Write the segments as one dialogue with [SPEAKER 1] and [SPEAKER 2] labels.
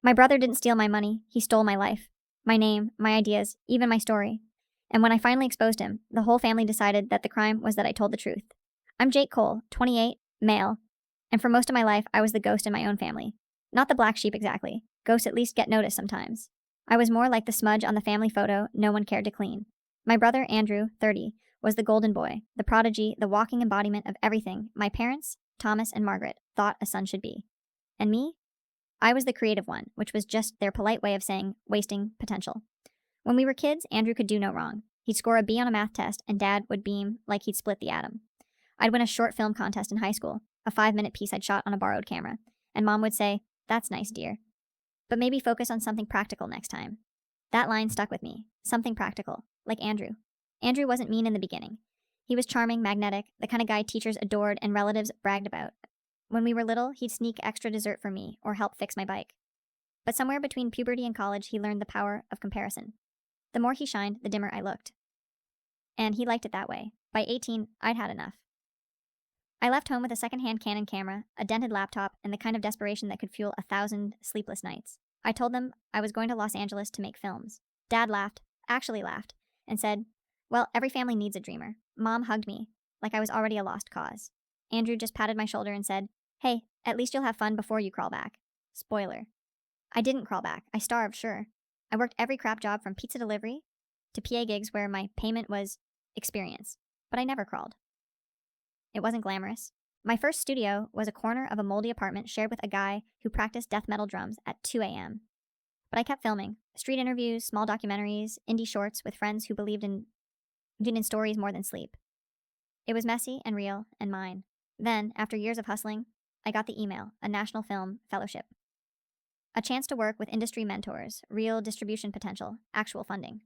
[SPEAKER 1] My brother didn't steal my money, he stole my life. My name, my ideas, even my story. And when I finally exposed him, the whole family decided that the crime was that I told the truth. I'm Jake Cole, 28, male, and for most of my life, I was the ghost in my own family. Not the black sheep exactly. Ghosts at least get noticed sometimes. I was more like the smudge on the family photo no one cared to clean. My brother, Andrew, 30, was the golden boy, the prodigy, the walking embodiment of everything my parents, Thomas and Margaret, thought a son should be. And me? I was the creative one, which was just their polite way of saying wasting potential. When we were kids, Andrew could do no wrong. He'd score a B on a math test, and Dad would beam like he'd split the atom. I'd win a short film contest in high school, a 5-minute piece I'd shot on a borrowed camera, and Mom would say, "That's nice, dear. But maybe focus on something practical next time." That line stuck with me. Something practical, like Andrew. Andrew wasn't mean in the beginning. He was charming, magnetic, the kind of guy teachers adored and relatives bragged about. When we were little, he'd sneak extra dessert for me or help fix my bike. But somewhere between puberty and college, he learned the power of comparison. The more he shined, the dimmer I looked. And he liked it that way. By 18, I'd had enough. I left home with a secondhand Canon camera, a dented laptop, and the kind of desperation that could fuel 1,000 sleepless nights. I told them I was going to Los Angeles to make films. Dad laughed, actually laughed, and said, "Well, every family needs a dreamer." Mom hugged me, like I was already a lost cause. Andrew just patted my shoulder and said, "Hey, at least you'll have fun before you crawl back." Spoiler. I didn't crawl back. I starved, sure. I worked every crap job from pizza delivery to PA gigs where my payment was experience. But I never crawled. It wasn't glamorous. My first studio was a corner of a moldy apartment shared with a guy who practiced death metal drums at 2 a.m. But I kept filming. Street interviews, small documentaries, indie shorts with friends who believed in stories more than sleep. It was messy and real and mine. Then, after years of hustling, I got the email, a National Film Fellowship. A chance to work with industry mentors, real distribution potential, actual funding.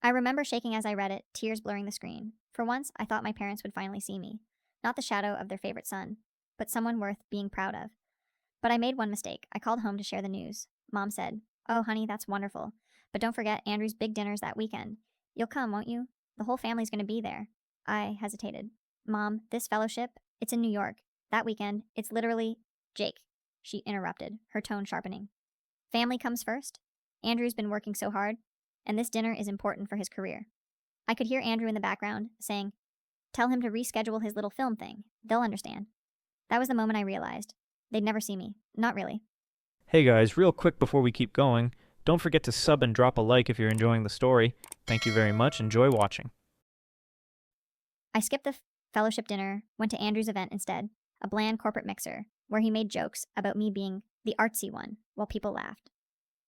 [SPEAKER 1] I remember shaking as I read it, tears blurring the screen. For once, I thought my parents would finally see me. Not the shadow of their favorite son, but someone worth being proud of. But I made one mistake. I called home to share the news. Mom said, "Oh, honey, that's wonderful. But don't forget Andrew's big dinner's that weekend. You'll come, won't you? The whole family's going to be there." I hesitated. "Mom, this fellowship, it's in New York. That weekend, it's literally..." "Jake," she interrupted, her tone sharpening. "Family comes first. Andrew's been working so hard, and this dinner is important for his career." I could hear Andrew in the background saying, "Tell him to reschedule his little film thing. They'll understand." That was the moment I realized. They'd never see me. Not really.
[SPEAKER 2] Hey guys, real quick before we keep going, don't forget to sub and drop a like if you're enjoying the story. Thank you very much. Enjoy watching.
[SPEAKER 1] I skipped the fellowship dinner, went to Andrew's event instead, a bland corporate mixer, where he made jokes about me being the artsy one, while people laughed.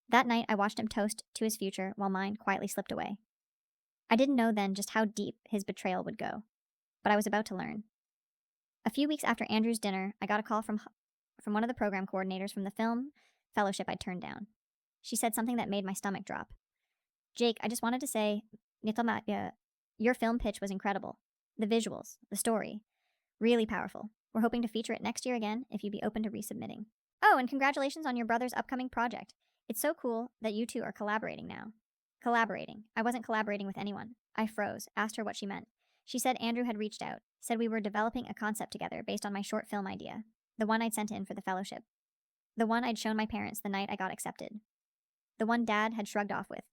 [SPEAKER 1] That night, I watched him toast to his future while mine quietly slipped away. I didn't know then just how deep his betrayal would go, but I was about to learn. A few weeks after Andrew's dinner, I got a call from one of the program coordinators from the film fellowship I'd turned down. She said something that made my stomach drop. "Jake, I just wanted to say, your film pitch was incredible. The visuals, the story, really powerful. We're hoping to feature it next year again if you'd be open to resubmitting. Oh, and congratulations on your brother's upcoming project. It's so cool that you two are collaborating now." Collaborating. I wasn't collaborating with anyone. I froze, asked her what she meant. She said Andrew had reached out, said we were developing a concept together based on my short film idea, the one I'd sent in for the fellowship, the one I'd shown my parents the night I got accepted, the one Dad had shrugged off with.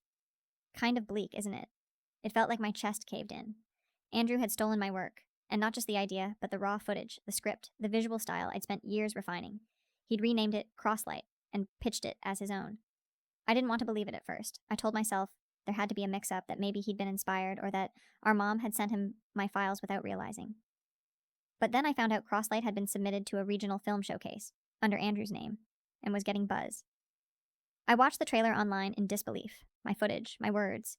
[SPEAKER 1] Kind of bleak, isn't it? It felt like my chest caved in. Andrew had stolen my work, and not just the idea, but the raw footage, the script, the visual style I'd spent years refining. He'd renamed it Crosslight and pitched it as his own. I didn't want to believe it at first. I told myself there had to be a mix-up, that maybe he'd been inspired, or that our mom had sent him my files without realizing. But then I found out Crosslight had been submitted to a regional film showcase, under Andrew's name, and was getting buzz. I watched the trailer online in disbelief. My footage, my words,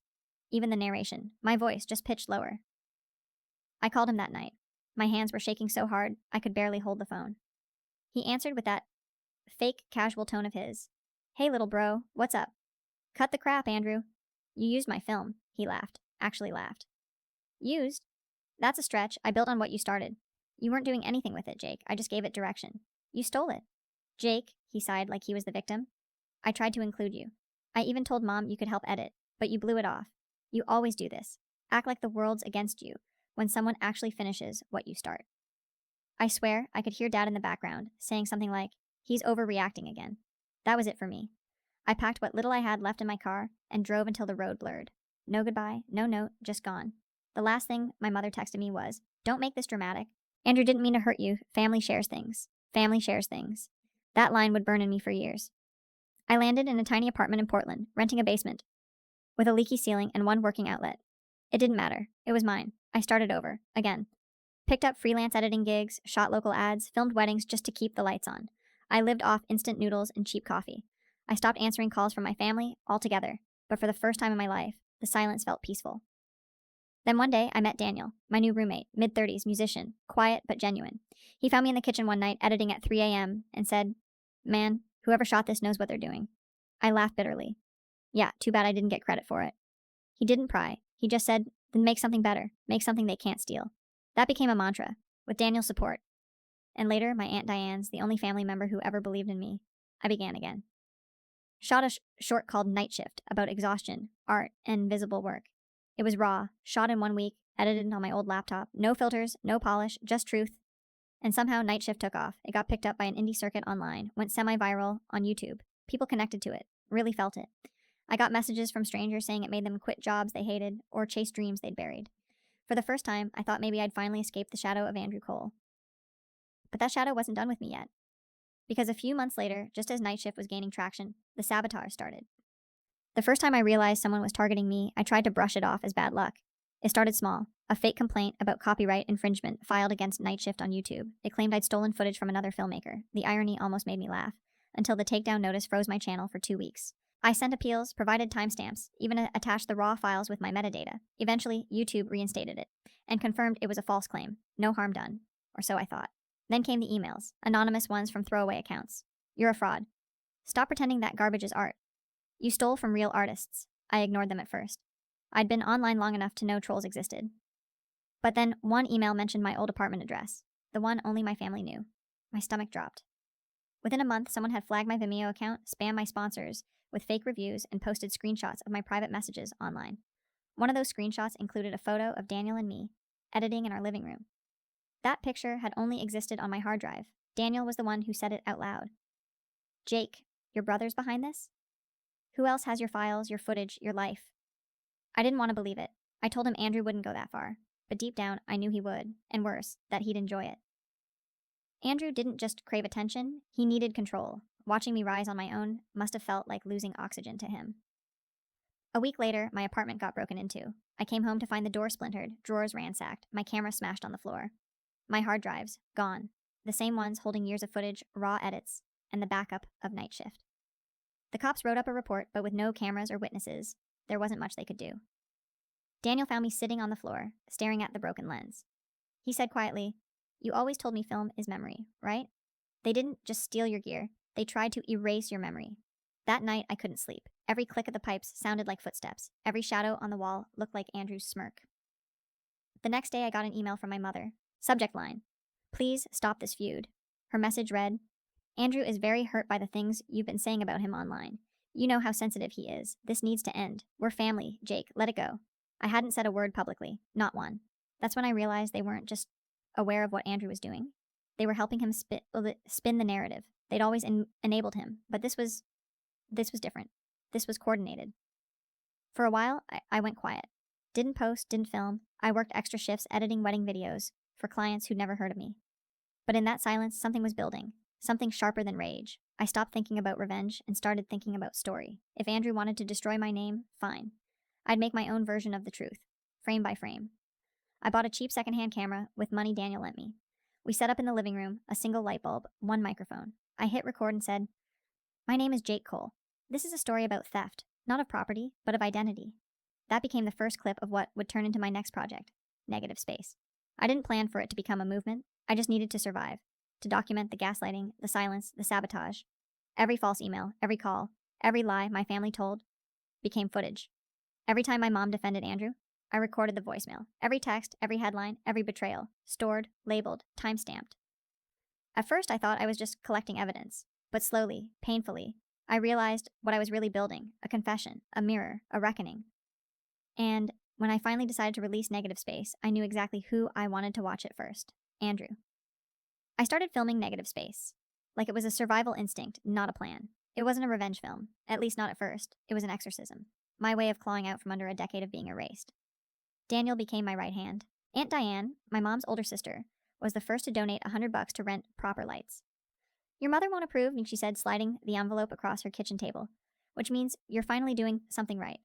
[SPEAKER 1] even the narration, my voice just pitched lower. I called him that night. My hands were shaking so hard I could barely hold the phone. He answered with that fake casual tone of his. "Hey, little bro, what's up?" "Cut the crap, Andrew. You used my film." He laughed. Actually laughed. "Used? That's a stretch. I built on what you started. You weren't doing anything with it, Jake. I just gave it direction. You stole it." "Jake," he sighed like he was the victim, "I tried to include you. I even told Mom you could help edit, but you blew it off. You always do this. Act like the world's against you when someone actually finishes what you start." I swear I could hear Dad in the background saying something like, "He's overreacting again." That was it for me. I packed what little I had left in my car and drove until the road blurred. No goodbye, no note, just gone. The last thing my mother texted me was, "Don't make this dramatic. Andrew didn't mean to hurt you. Family shares things. Family shares things." That line would burn in me for years. I landed in a tiny apartment in Portland, renting a basement, with a leaky ceiling and one working outlet. It didn't matter. It was mine. I started over, again. Picked up freelance editing gigs, shot local ads, filmed weddings just to keep the lights on. I lived off instant noodles and cheap coffee. I stopped answering calls from my family altogether, but for the first time in my life, the silence felt peaceful. Then one day, I met Daniel, my new roommate, mid-30s, musician, quiet but genuine. He found me in the kitchen one night, editing at 3 a.m., and said, "Man, whoever shot this knows what they're doing." I laughed bitterly. Yeah, too bad I didn't get credit for it. He didn't pry. He just said, "Then make something better. Make something they can't steal." That became a mantra, with Daniel's support. And later, my Aunt Diane's, the only family member who ever believed in me. I began again. Shot a short called Night Shift about exhaustion, art, and visible work. It was raw, shot in 1 week, edited on my old laptop. No filters, no polish, just truth. And somehow Night Shift took off. It got picked up by an indie circuit online, went semi-viral on YouTube. People connected to it, really felt it. I got messages from strangers saying it made them quit jobs they hated or chase dreams they'd buried. For the first time, I thought maybe I'd finally escaped the shadow of Andrew Cole. But that shadow wasn't done with me yet. Because a few months later, just as Night Shift was gaining traction, the sabotage started. The first time I realized someone was targeting me, I tried to brush it off as bad luck. It started small, a fake complaint about copyright infringement filed against Night Shift on YouTube. It claimed I'd stolen footage from another filmmaker. The irony almost made me laugh, until the takedown notice froze my channel for 2 weeks. I sent appeals, provided timestamps, even attached the raw files with my metadata. Eventually, YouTube reinstated it, and confirmed it was a false claim. No harm done. Or so I thought. Then came the emails, anonymous ones from throwaway accounts. "You're a fraud. Stop pretending that garbage is art. You stole from real artists." I ignored them at first. I'd been online long enough to know trolls existed. But then one email mentioned my old apartment address, the one only my family knew. My stomach dropped. Within a month, someone had flagged my Vimeo account, spammed my sponsors with fake reviews, and posted screenshots of my private messages online. One of those screenshots included a photo of Daniel and me, editing in our living room. That picture had only existed on my hard drive. Daniel was the one who said it out loud. "Jake, your brother's behind this? Who else has your files, your footage, your life?" I didn't want to believe it. I told him Andrew wouldn't go that far, but deep down, I knew he would, and worse, that he'd enjoy it. Andrew didn't just crave attention, he needed control. Watching me rise on my own must have felt like losing oxygen to him. A week later, my apartment got broken into. I came home to find the door splintered, drawers ransacked, my camera smashed on the floor. My hard drives, gone. The same ones holding years of footage, raw edits, and the backup of Night Shift. The cops wrote up a report, but with no cameras or witnesses, there wasn't much they could do. Daniel found me sitting on the floor, staring at the broken lens. He said quietly, "You always told me film is memory, right? They didn't just steal your gear, they tried to erase your memory." That night, I couldn't sleep. Every click of the pipes sounded like footsteps. Every shadow on the wall looked like Andrew's smirk. The next day, I got an email from my mother. Subject line: "Please stop this feud." Her message read, "Andrew is very hurt by the things you've been saying about him online. You know how sensitive he is. This needs to end. We're family, Jake. Let it go." I hadn't said a word publicly. Not one. That's when I realized they weren't just aware of what Andrew was doing. They were helping him spin the narrative. They'd always enabled him, but this was different. This was coordinated. For a while, I went quiet. Didn't post, didn't film. I worked extra shifts editing wedding videos for clients who'd never heard of me. But in that silence, something was building. Something sharper than rage. I stopped thinking about revenge and started thinking about story. If Andrew wanted to destroy my name, fine. I'd make my own version of the truth, frame by frame. I bought a cheap secondhand camera with money Daniel lent me. We set up in the living room, a single light bulb, one microphone. I hit record and said, "My name is Jake Cole. This is a story about theft, not of property, but of identity." That became the first clip of what would turn into my next project, Negative Space. I didn't plan for it to become a movement. I just needed to survive, to document the gaslighting, the silence, the sabotage. Every false email, every call, every lie my family told became footage. Every time my mom defended Andrew, I recorded the voicemail. Every text, every headline, every betrayal, stored, labeled, time-stamped. At first, I thought I was just collecting evidence, but slowly, painfully, I realized what I was really building: a confession, a mirror, a reckoning. And when I finally decided to release Negative Space, I knew exactly who I wanted to watch it first: Andrew. I started filming Negative Space, like it was a survival instinct, not a plan. It wasn't a revenge film, at least not at first. It was an exorcism, my way of clawing out from under a decade of being erased. Daniel became my right hand. Aunt Diane, my mom's older sister, was the first to donate $100 to rent proper lights. Your mother won't approve, she said, sliding the envelope across her kitchen table, which means you're finally doing something right.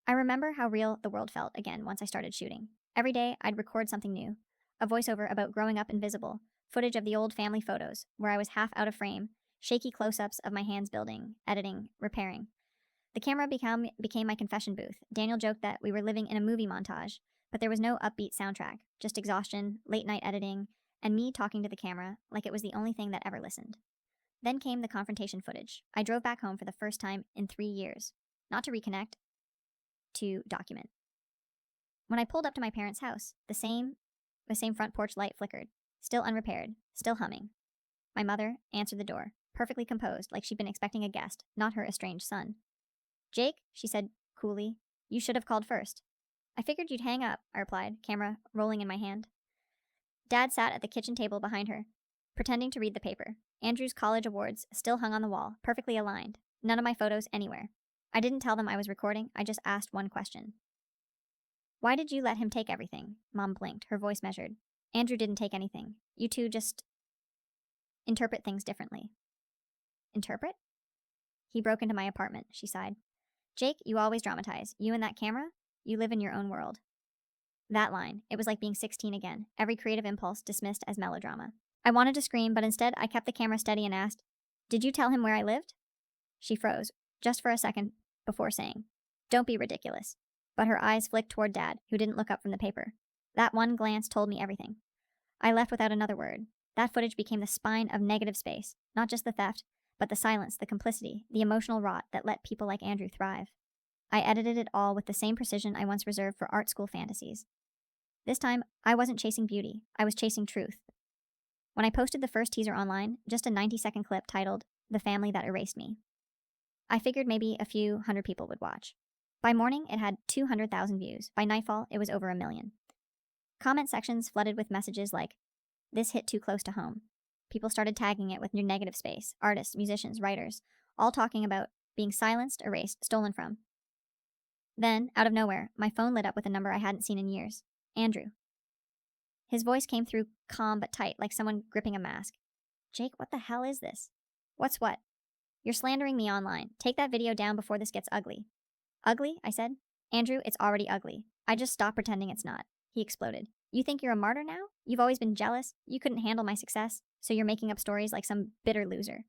[SPEAKER 1] I remember how real the world felt again once I started shooting. Every day, I'd record something new, a voiceover about growing up invisible, footage of the old family photos where I was half out of frame, shaky close-ups of my hands building, editing, repairing. The camera became my confession booth. Daniel joked that we were living in a movie montage, but there was no upbeat soundtrack, just exhaustion, late-night editing, and me talking to the camera like it was the only thing that ever listened. Then came the confrontation footage. I drove back home for the first time in 3 years, not to reconnect, to document. When I pulled up to my parents' house, the same front porch light flickered, still unrepaired, still humming. My mother answered the door, perfectly composed, like she'd been expecting a guest, not her estranged son. Jake, she said coolly, you should have called first. I figured you'd hang up, I replied, camera rolling in my hand. Dad sat at the kitchen table behind her, pretending to read the paper. Andrew's college awards still hung on the wall, perfectly aligned. None of my photos anywhere. I didn't tell them I was recording, I just asked one question. Why did you let him take everything? Mom blinked, her voice measured. Andrew didn't take anything. You two just interpret things differently. Interpret? He broke into my apartment, she sighed. Jake, you always dramatize. You and that camera, you live in your own world. That line, it was like being 16 again, every creative impulse dismissed as melodrama. I wanted to scream, but instead I kept the camera steady and asked, did you tell him where I lived? She froze, just for a second, before saying, don't be ridiculous. But her eyes flicked toward Dad, who didn't look up from the paper. That one glance told me everything. I left without another word. That footage became the spine of negative space, not just the theft, but the silence, the complicity, the emotional rot that let people like Andrew thrive. I edited it all with the same precision I once reserved for art school fantasies. This time, I wasn't chasing beauty, I was chasing truth. When I posted the first teaser online, just a 90-second clip titled, The Family That Erased Me, I figured maybe a few hundred people would watch. By morning, it had 200,000 views. By nightfall, it was over 1 million. Comment sections flooded with messages like, this hit too close to home. People started tagging it with new negative space, artists, musicians, writers, all talking about being silenced, erased, stolen from. Then, out of nowhere, my phone lit up with a number I hadn't seen in years. Andrew. His voice came through calm but tight, like someone gripping a mask. Jake, what the hell is this? What's what? You're slandering me online. Take that video down before this gets ugly. Ugly? I said. Andrew, it's already ugly. I just stopped pretending it's not. He exploded. You think you're a martyr now? You've always been jealous. You couldn't handle my success, so you're making up stories like some bitter loser.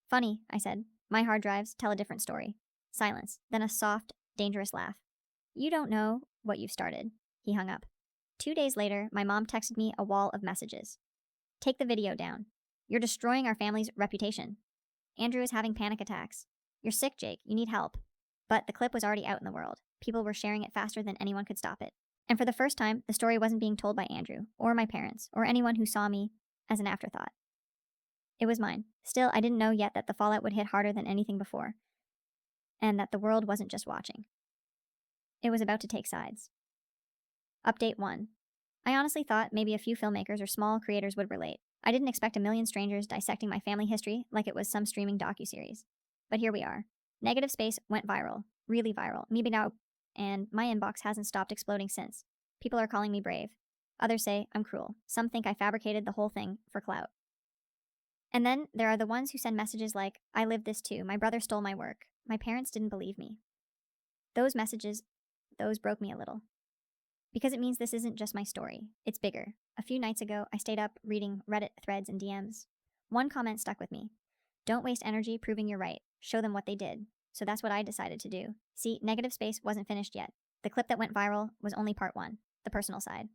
[SPEAKER 1] Funny, I said. My hard drives tell a different story. Silence, then a soft, dangerous laugh. You don't know what you've started. He hung up. 2 days later, my mom texted me a wall of messages. Take the video down. You're destroying our family's reputation. Andrew is having panic attacks. You're sick, Jake. You need help. But the clip was already out in the world. People were sharing it faster than anyone could stop it. And for the first time, the story wasn't being told by Andrew, or my parents, or anyone who saw me as an afterthought. It was mine. Still, I didn't know yet that the fallout would hit harder than anything before, and that the world wasn't just watching. It was about to take sides. Update 1. I honestly thought maybe a few filmmakers or small creators would relate. I didn't expect 1 million strangers dissecting my family history like it was some streaming docuseries. But here we are. Negative Space went viral. Really viral. Maybe now, and my inbox hasn't stopped exploding since. People are calling me brave. Others say I'm cruel. Some think I fabricated the whole thing for clout. And then there are the ones who send messages like, I lived this too. My brother stole my work. My parents didn't believe me. Those messages, those broke me a little. Because it means this isn't just my story. It's bigger. A few nights ago, I stayed up reading Reddit threads and DMs. One comment stuck with me. Don't waste energy proving you're right. Show them what they did. So that's what I decided to do. See, Negative Space wasn't finished yet. The clip that went viral was only part 1, the personal side.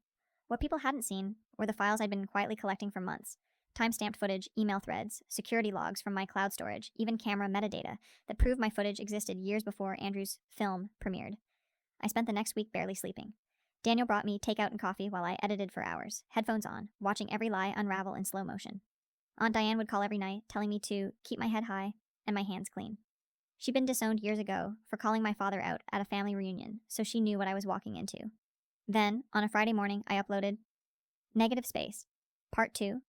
[SPEAKER 1] What people hadn't seen were the files I'd been quietly collecting for months. Time-stamped footage, email threads, security logs from my cloud storage, even camera metadata that proved my footage existed years before Andrew's film premiered. I spent the next week barely sleeping. Daniel brought me takeout and coffee while I edited for hours, headphones on, watching every lie unravel in slow motion. Aunt Diane would call every night, telling me to keep my head high and my hands clean. She'd been disowned years ago for calling my father out at a family reunion, so she knew what I was walking into. Then, on a Friday morning, I uploaded Negative Space, Part 2,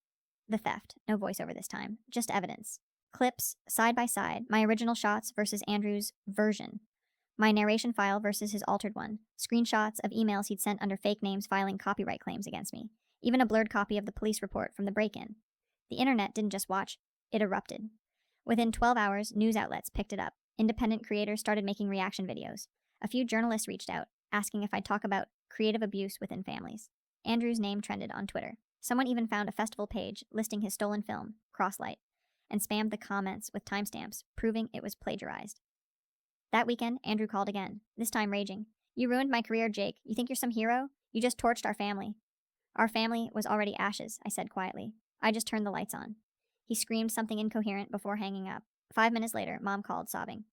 [SPEAKER 1] The Theft, no voiceover this time, just evidence. Clips, side by side, my original shots versus Andrew's version. My narration file versus his altered one. Screenshots of emails he'd sent under fake names filing copyright claims against me. Even a blurred copy of the police report from the break-in. The internet didn't just watch, it erupted. Within 12 hours, news outlets picked it up. Independent creators started making reaction videos. A few journalists reached out, asking if I'd talk about creative abuse within families. Andrew's name trended on Twitter. Someone even found a festival page listing his stolen film, Crosslight, and spammed the comments with timestamps, proving it was plagiarized. That weekend, Andrew called again, this time raging. You ruined my career, Jake. You think you're some hero? You just torched our family. Our family was already ashes, I said quietly. I just turned the lights on. He screamed something incoherent before hanging up. 5 minutes later, Mom called, sobbing.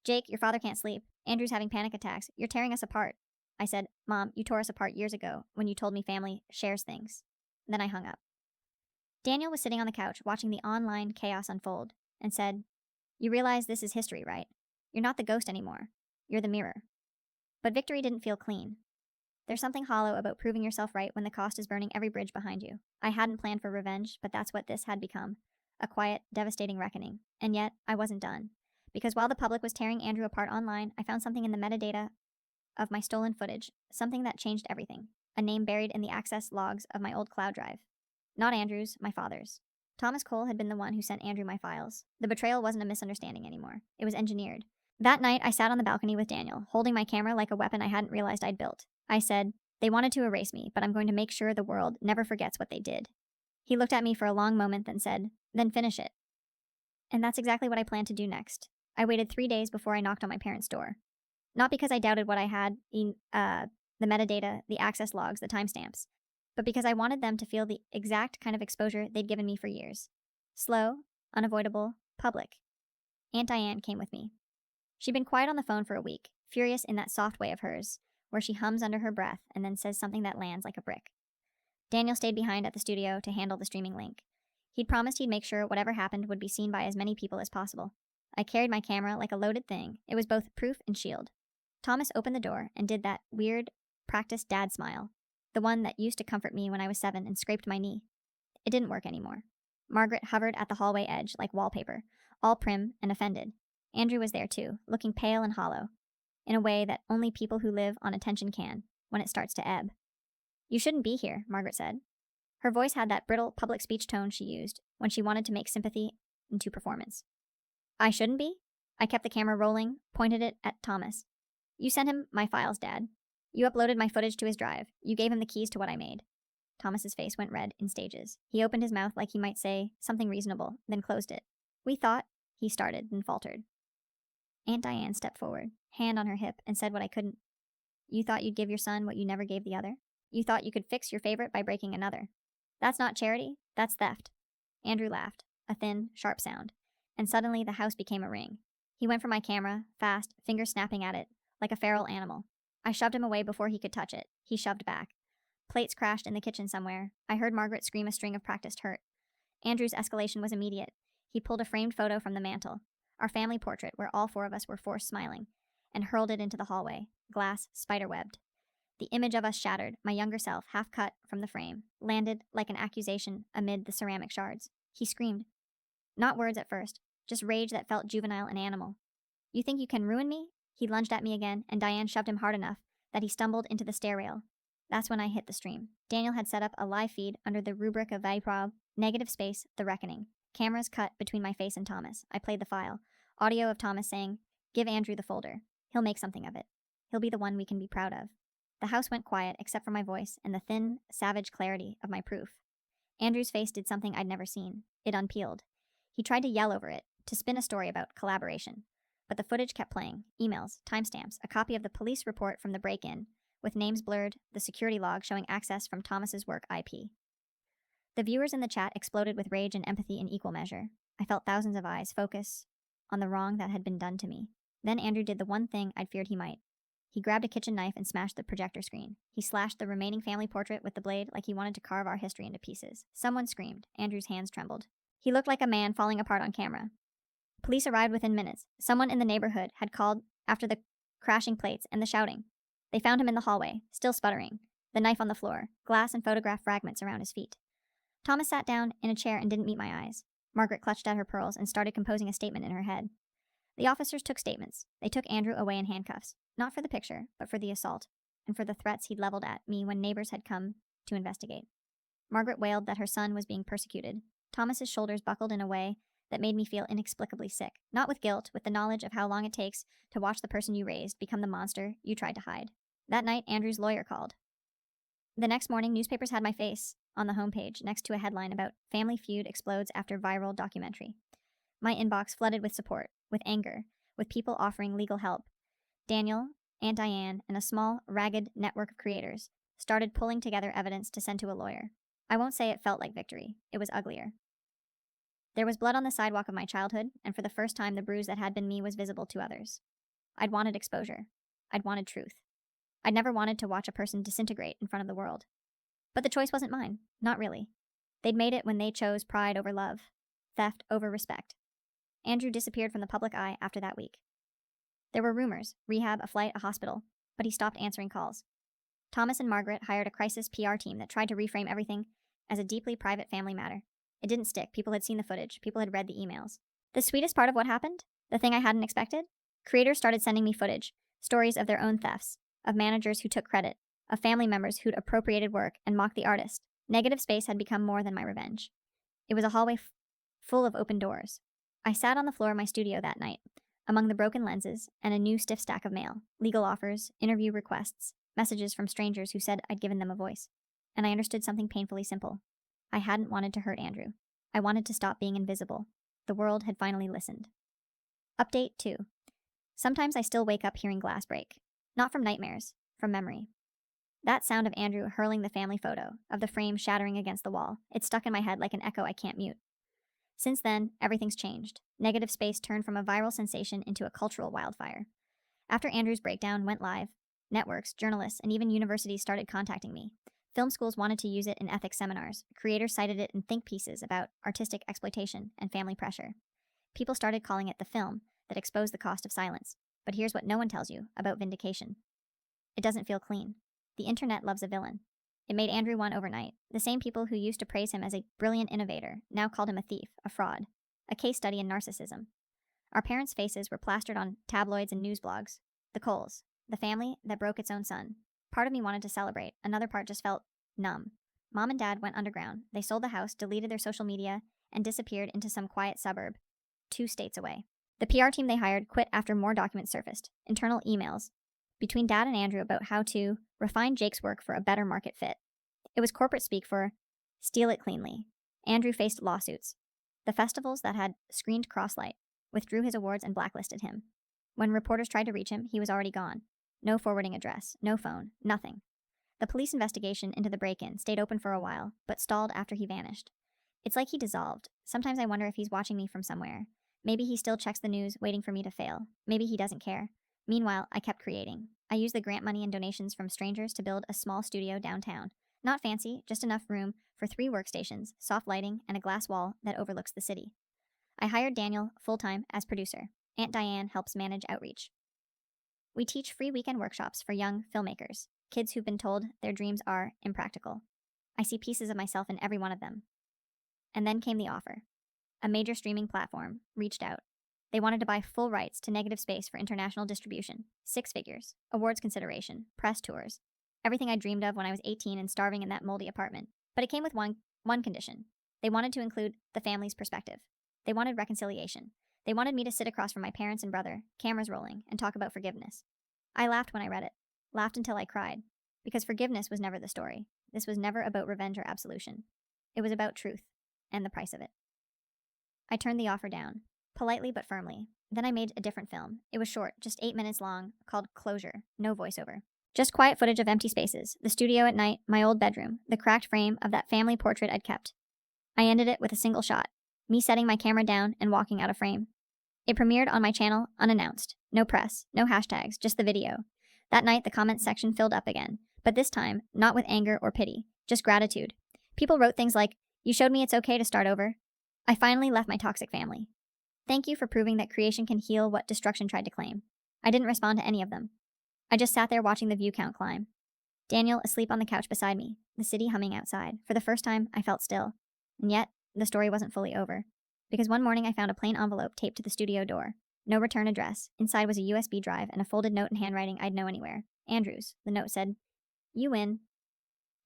[SPEAKER 1] Jake, your father can't sleep. Andrew's having panic attacks. You're tearing us apart. I said, Mom, you tore us apart years ago when you told me family shares things. Then I hung up. Daniel was sitting on the couch watching the online chaos unfold and said, You realize this is history, right? You're not the ghost anymore. You're the mirror. But victory didn't feel clean. There's something hollow about proving yourself right when the cost is burning every bridge behind you. I hadn't planned for revenge, but that's what this had become. A quiet, devastating reckoning. And yet, I wasn't done. Because while the public was tearing Andrew apart online, I found something in the metadata of my stolen footage, something that changed everything. A name buried in the access logs of my old cloud drive. Not Andrew's, my father's. Thomas Cole had been the one who sent Andrew my files. The betrayal wasn't a misunderstanding anymore. It was engineered. That night, I sat on the balcony with Daniel, holding my camera like a weapon I hadn't realized I'd built. I said, They wanted to erase me, but I'm going to make sure the world never forgets what they did. He looked at me for a long moment, then said, Then finish it. And that's exactly what I planned to do next. I waited 3 days before I knocked on my parents' door. Not because I doubted what I had in the metadata, the access logs, the timestamps, but because I wanted them to feel the exact kind of exposure they'd given me for years. Slow, unavoidable, public. Aunt Diane came with me. She'd been quiet on the phone for a week, furious in that soft way of hers, where she hums under her breath and then says something that lands like a brick. Daniel stayed behind at the studio to handle the streaming link. He'd promised he'd make sure whatever happened would be seen by as many people as possible. I carried my camera like a loaded thing. It was both proof and shield. Thomas opened the door and did that weird, practiced dad smile, the one that used to comfort me when I was 7 and scraped my knee. It didn't work anymore. Margaret hovered at the hallway edge like wallpaper, all prim and offended. Andrew was there too, looking pale and hollow, in a way that only people who live on attention can, when it starts to ebb. You shouldn't be here, Margaret said. Her voice had that brittle public speech tone she used when she wanted to make sympathy into performance. I shouldn't be? I kept the camera rolling, pointed it at Thomas. You sent him my files, Dad. You uploaded my footage to his drive. You gave him the keys to what I made. Thomas's face went red in stages. He opened his mouth like he might say something reasonable, then closed it. We thought, he started, then faltered. Aunt Diane stepped forward, hand on her hip, and said what I couldn't. You thought you'd give your son what you never gave the other? You thought you could fix your favorite by breaking another. That's not charity, that's theft. Andrew laughed, a thin, sharp sound, and suddenly the house became a ring. He went for my camera, fast, fingers snapping at it, like a feral animal. I shoved him away before he could touch it. He shoved back. Plates crashed in the kitchen somewhere. I heard Margaret scream a string of practiced hurt. Andrew's escalation was immediate. He pulled a framed photo from the mantel, our family portrait where all 4 of us were forced smiling, and hurled it into the hallway, glass spider-webbed. The image of us shattered, my younger self, half cut from the frame, landed like an accusation amid the ceramic shards. He screamed. Not words at first, just rage that felt juvenile and animal. You think you can ruin me? He lunged at me again, and Diane shoved him hard enough that he stumbled into the stair rail. That's when I hit the stream. Daniel had set up a live feed under the rubric of Viprob, negative space, the reckoning. Cameras cut between my face and Thomas. I played the file. Audio of Thomas saying, Give Andrew the folder. He'll make something of it. He'll be the one we can be proud of. The house went quiet except for my voice and the thin, savage clarity of my proof. Andrew's face did something I'd never seen. It unpeeled. He tried to yell over it, to spin a story about collaboration. But the footage kept playing. Emails, timestamps, a copy of the police report from the break-in, with names blurred, the security log showing access from Thomas's work IP. The viewers in the chat exploded with rage and empathy in equal measure. I felt thousands of eyes focus on the wrong that had been done to me. Then Andrew did the one thing I'd feared he might. He grabbed a kitchen knife and smashed the projector screen. He slashed the remaining family portrait with the blade like he wanted to carve our history into pieces. Someone screamed. Andrew's hands trembled. He looked like a man falling apart on camera. Police arrived within minutes. Someone in the neighborhood had called after the crashing plates and the shouting. They found him in the hallway, still sputtering, the knife on the floor, glass and photograph fragments around his feet. Thomas sat down in a chair and didn't meet my eyes. Margaret clutched at her pearls and started composing a statement in her head. The officers took statements. They took Andrew away in handcuffs, not for the picture, but for the assault, and for the threats he'd leveled at me when neighbors had come to investigate. Margaret wailed that her son was being persecuted. Thomas's shoulders buckled in a way that made me feel inexplicably sick, not with guilt, with the knowledge of how long it takes to watch the person you raised become the monster you tried to hide. That night, Andrew's lawyer called. The next morning, newspapers had my face on the homepage next to a headline about Family Feud explodes after viral documentary. My inbox flooded with support, with anger, with people offering legal help. Daniel, Aunt Diane, and a small, ragged network of creators started pulling together evidence to send to a lawyer. I won't say it felt like victory. It was uglier. There was blood on the sidewalk of my childhood, and for the first time the bruise that had been me was visible to others. I'd wanted exposure. I'd wanted truth. I'd never wanted to watch a person disintegrate in front of the world. But the choice wasn't mine. Not really. They'd made it when they chose pride over love, theft over respect. Andrew disappeared from the public eye after that week. There were rumors, rehab, a flight, a hospital, but he stopped answering calls. Thomas and Margaret hired a crisis PR team that tried to reframe everything as a deeply private family matter. It didn't stick. People had seen the footage. People had read the emails. The sweetest part of what happened, the thing I hadn't expected, creators started sending me footage, stories of their own thefts, of managers who took credit, of family members who'd appropriated work and mocked the artist. Negative space had become more than my revenge. It was a hallway full of open doors. I sat on the floor of my studio that night, among the broken lenses and a new stiff stack of mail, legal offers, interview requests, messages from strangers who said I'd given them a voice. And I understood something painfully simple. I hadn't wanted to hurt Andrew. I wanted to stop being invisible. The world had finally listened. Update 2. Sometimes I still wake up hearing glass break. Not from nightmares, from memory. That sound of Andrew hurling the family photo, of the frame shattering against the wall, it stuck in my head like an echo I can't mute. Since then, everything's changed. Negative space turned from a viral sensation into a cultural wildfire. After Andrew's breakdown went live, networks, journalists, and even universities started contacting me. Film schools wanted to use it in ethics seminars. Creators cited it in think pieces about artistic exploitation and family pressure. People started calling it the film that exposed the cost of silence. But here's what no one tells you about vindication. It doesn't feel clean. The internet loves a villain. It made Andrew one overnight. The same people who used to praise him as a brilliant innovator now called him a thief, a fraud, a case study in narcissism. Our parents' faces were plastered on tabloids and news blogs. The Coles, the family that broke its own son. Part of me wanted to celebrate. Another part just felt numb. Mom and Dad went underground. They sold the house, deleted their social media, and disappeared into some quiet suburb, 2 states away. The PR team they hired quit after more documents surfaced, internal emails, between Dad and Andrew about how to refine Jake's work for a better market fit. It was corporate speak for steal it cleanly. Andrew faced lawsuits. The festivals that had screened Crosslight withdrew his awards and blacklisted him. When reporters tried to reach him, he was already gone. No forwarding address, no phone, nothing. The police investigation into the break-in stayed open for a while, but stalled after he vanished. It's like he dissolved. Sometimes I wonder if he's watching me from somewhere. Maybe he still checks the news, waiting for me to fail. Maybe he doesn't care. Meanwhile, I kept creating. I used the grant money and donations from strangers to build a small studio downtown. Not fancy, just enough room for 3 workstations, soft lighting, and a glass wall that overlooks the city. I hired Daniel full-time as producer. Aunt Diane helps manage outreach. We teach free weekend workshops for young filmmakers, kids who've been told their dreams are impractical. I see pieces of myself in every one of them. And then came the offer. A major streaming platform reached out. They wanted to buy full rights to Negative Space for international distribution, 6 figures, awards consideration, press tours, everything I dreamed of when I was 18 and starving in that moldy apartment. But it came with one condition. They wanted to include the family's perspective. They wanted reconciliation. They wanted me to sit across from my parents and brother, cameras rolling, and talk about forgiveness. I laughed when I read it, laughed until I cried, because forgiveness was never the story. This was never about revenge or absolution. It was about truth, and the price of it. I turned the offer down, politely but firmly. Then I made a different film. It was short, just 8 minutes long, called Closure, no voiceover. Just quiet footage of empty spaces, the studio at night, my old bedroom, the cracked frame of that family portrait I'd kept. I ended it with a single shot, me setting my camera down and walking out of frame. It premiered on my channel unannounced. No press, no hashtags, just the video. That night, the comments section filled up again, but this time, not with anger or pity, just gratitude. People wrote things like, "You showed me it's okay to start over. I finally left my toxic family. Thank you for proving that creation can heal what destruction tried to claim." I didn't respond to any of them. I just sat there watching the view count climb. Daniel asleep on the couch beside me, the city humming outside. For the first time, I felt still. And yet, the story wasn't fully over. Because one morning I found a plain envelope taped to the studio door. No return address. Inside was a USB drive and a folded note in handwriting I'd know anywhere. Andrews. The note said, "You win.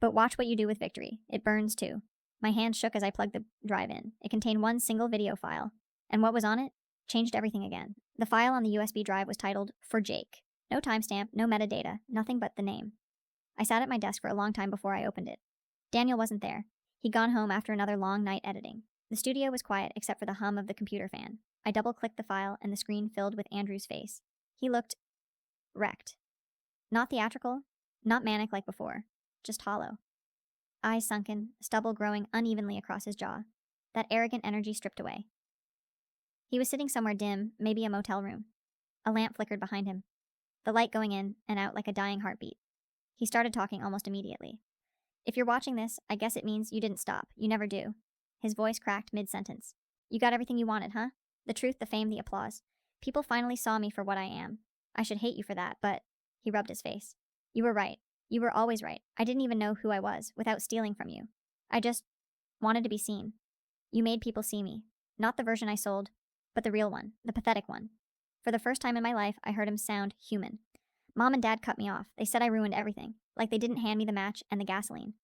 [SPEAKER 1] But watch what you do with victory. It burns too." My hands shook as I plugged the drive in. It contained one single video file. And what was on it changed everything again. The file on the USB drive was titled, "For Jake." No timestamp, no metadata, nothing but the name. I sat at my desk for a long time before I opened it. Daniel wasn't there. He'd gone home after another long night editing. The studio was quiet except for the hum of the computer fan. I double-clicked the file and the screen filled with Andrew's face. He looked wrecked. Not theatrical, not manic like before, just hollow. Eyes sunken, stubble growing unevenly across his jaw. That arrogant energy stripped away. He was sitting somewhere dim, maybe a motel room. A lamp flickered behind him, the light going in and out like a dying heartbeat. He started talking almost immediately. "If you're watching this, I guess it means you didn't stop. You never do." His voice cracked mid-sentence. "You got everything you wanted, huh? The truth, the fame, the applause. People finally saw me for what I am. I should hate you for that, but..." He rubbed his face. "You were right. You were always right. I didn't even know who I was, without stealing from you. I just wanted to be seen. You made people see me. Not the version I sold, but the real one, the pathetic one." For the first time in my life, I heard him sound human. Mom and Dad cut me off. They said I ruined everything, like they didn't hand me the match and the gasoline.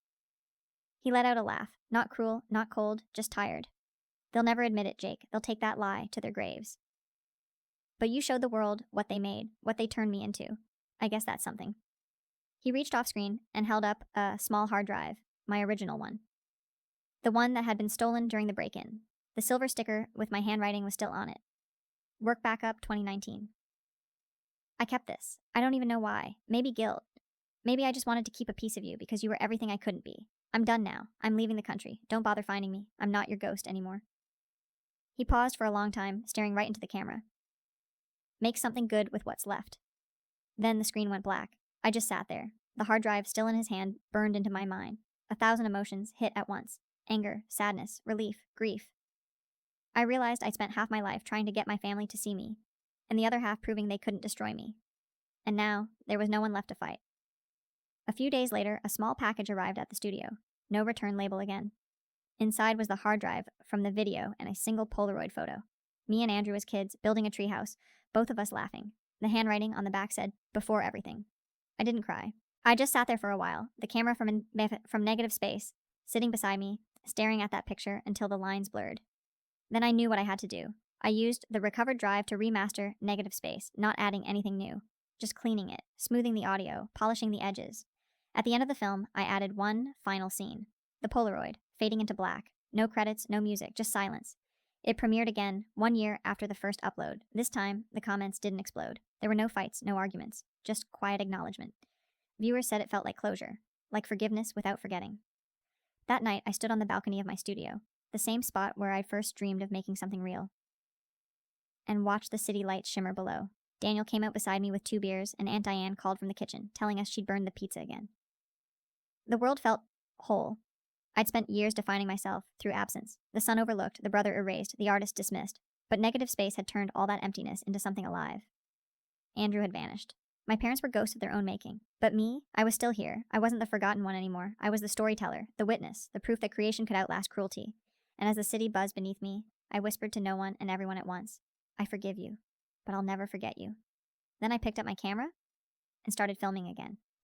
[SPEAKER 1] He let out a laugh. Not cruel, not cold, just tired. "They'll never admit it, Jake. They'll take that lie to their graves. But you showed the world what they made, what they turned me into. I guess that's something." He reached off screen and held up a small hard drive, my original one. The one that had been stolen during the break-in. The silver sticker with my handwriting was still on it. Work backup 2019. I kept this. I don't even know why. Maybe guilt. Maybe I just wanted to keep a piece of you because you were everything I couldn't be. "I'm done now. I'm leaving the country. Don't bother finding me. I'm not your ghost anymore." He paused for a long time, staring right into the camera. "Make something good with what's left." Then the screen went black. I just sat there. The hard drive, still in his hand, burned into my mind. 1,000 emotions hit at once. Anger, sadness, relief, grief. I realized I'd spent half my life trying to get my family to see me, and the other half proving they couldn't destroy me. And now, there was no one left to fight. A few days later, a small package arrived at the studio. No return label again. Inside was the hard drive from the video and a single Polaroid photo. Me and Andrew as kids, building a treehouse, both of us laughing. The handwriting on the back said, "Before everything." I didn't cry. I just sat there for a while, the camera from negative space, sitting beside me, staring at that picture until the lines blurred. Then I knew what I had to do. I used the recovered drive to remaster negative space, not adding anything new. Just cleaning it, smoothing the audio, polishing the edges. At the end of the film, I added one final scene. The Polaroid, fading into black. No credits, no music, just silence. It premiered again, 1 year after the first upload. This time, the comments didn't explode. There were no fights, no arguments, just quiet acknowledgement. Viewers said it felt like closure, like forgiveness without forgetting. That night, I stood on the balcony of my studio, the same spot where I'd first dreamed of making something real, and watched the city lights shimmer below. Daniel came out beside me with 2 beers, and Aunt Diane called from the kitchen, telling us she'd burned the pizza again. The world felt whole. I'd spent years defining myself through absence. The son overlooked, the brother erased, the artist dismissed. But negative space had turned all that emptiness into something alive. Andrew had vanished. My parents were ghosts of their own making. But me, I was still here. I wasn't the forgotten one anymore. I was the storyteller, the witness, the proof that creation could outlast cruelty. And as the city buzzed beneath me, I whispered to no one and everyone at once, "I forgive you, but I'll never forget you." Then I picked up my camera and started filming again.